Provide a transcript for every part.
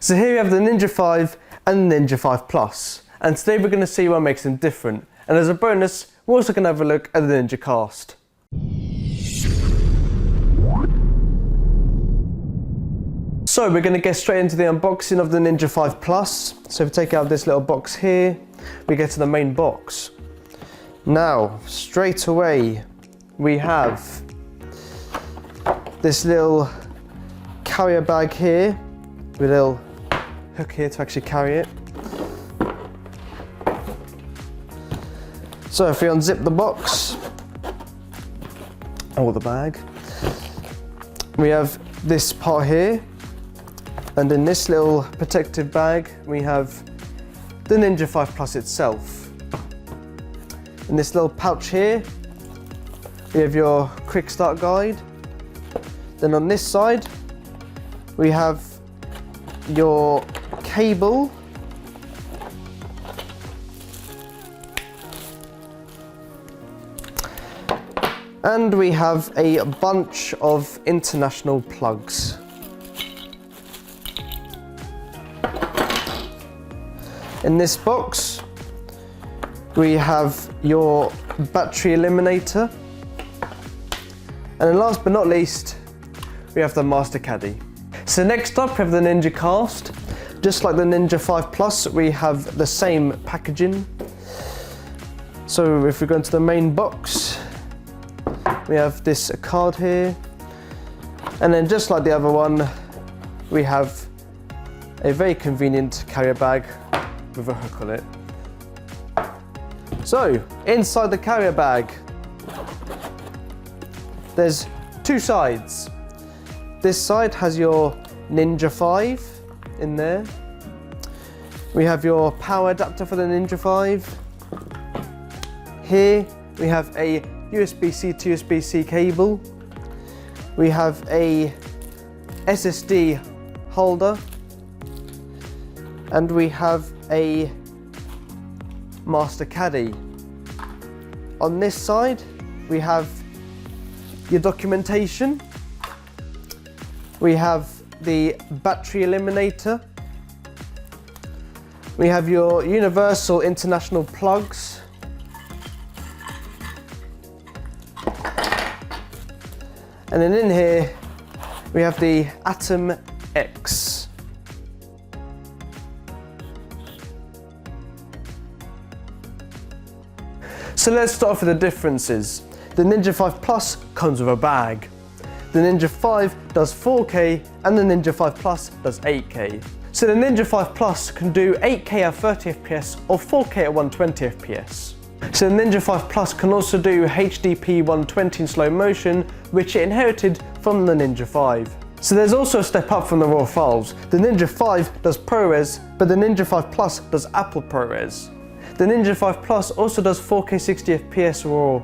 So here we have the Ninja 5 and the Ninja 5 Plus, and today we're going to see what makes them different, and as a bonus we're also going to have a look at the Ninja Cast. So we're going to get straight into the unboxing of the Ninja 5 Plus. So if we take out this little box here, we get to the main box. Now straight away we have this little carrier bag here with a little hook here to actually carry it. So if we unzip the box or the bag, we have this part here, and in this little protective bag we have the Ninja 5 Plus itself. In this little pouch here we have your quick start guide. Then on this side we have your cable, and we have a bunch of international plugs. In this box we have your battery eliminator, and then last but not least we have the Master Caddy. So next up we have the Ninja Cast. Just like the Ninja 5 Plus, we have the same packaging. So if we go into the main box, we have this card here, and then just like the other one, we have a very convenient carrier bag with a hook on it. So inside the carrier bag, there's two sides. This side has your Ninja 5 in there. We have your power adapter for the Ninja 5. Here we have a USB-C to USB-C cable. We have a SSD holder, and we have a Master Caddy. On this side we have your documentation. We have the battery eliminator. We have your universal international plugs. And then in here we have the Atom X. So let's start off with the differences. The Ninja 5 Plus comes with a bag. The Ninja 5 does 4K and the Ninja 5 Plus does 8K. So the Ninja 5 Plus can do 8K at 30 FPS or 4K at 120 FPS. So the Ninja 5 Plus can also do HDP 120 in slow motion, which it inherited from the Ninja 5. So there's also a step up from the raw files. The Ninja 5 does ProRes, but the Ninja 5 Plus does Apple ProRes. The Ninja 5 Plus also does 4K 60 FPS raw.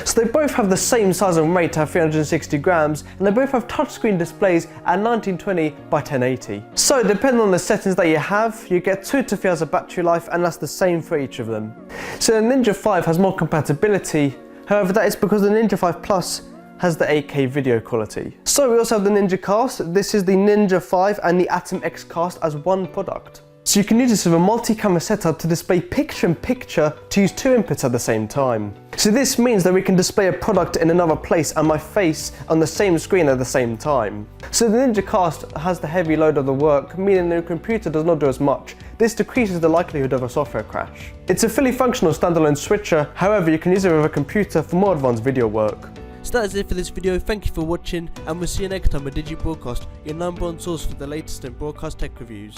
So they both have the same size and weight at 360 grams, and they both have touchscreen displays at 1920 by 1080. So depending on the settings that you have, you get 2 to 3 hours of battery life, and that's the same for each of them. So the Ninja 5 has more compatibility, however that is because the Ninja 5 Plus has the 8K video quality. So we also have the Ninja Cast. This is the Ninja 5 and the Atom X Cast as one product. So you can use this with a multi-camera setup to display picture-in-picture to use 2 inputs at the same time. So this means that we can display a product in another place and my face on the same screen at the same time. So the Ninja Cast has the heavy load of the work, meaning the computer does not do as much. This decreases the likelihood of a software crash. It's a fully functional standalone switcher, however you can use it with a computer for more advanced video work. So that is it for this video. Thank you for watching, and we'll see you next time with DigiBroadcast, your #1 source for the latest in broadcast tech reviews.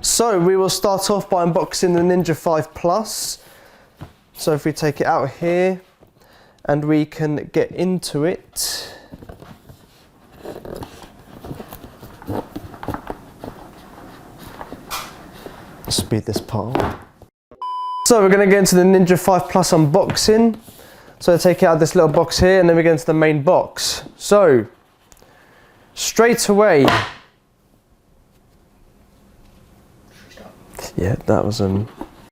So we will start off by unboxing the Ninja 5 Plus. So if we take it out here and we can get into it. Speed this part up. So we're going to get into the Ninja 5 Plus unboxing. So I take it out of this little box here and then we get into the main box. So straight away. Yeah, that was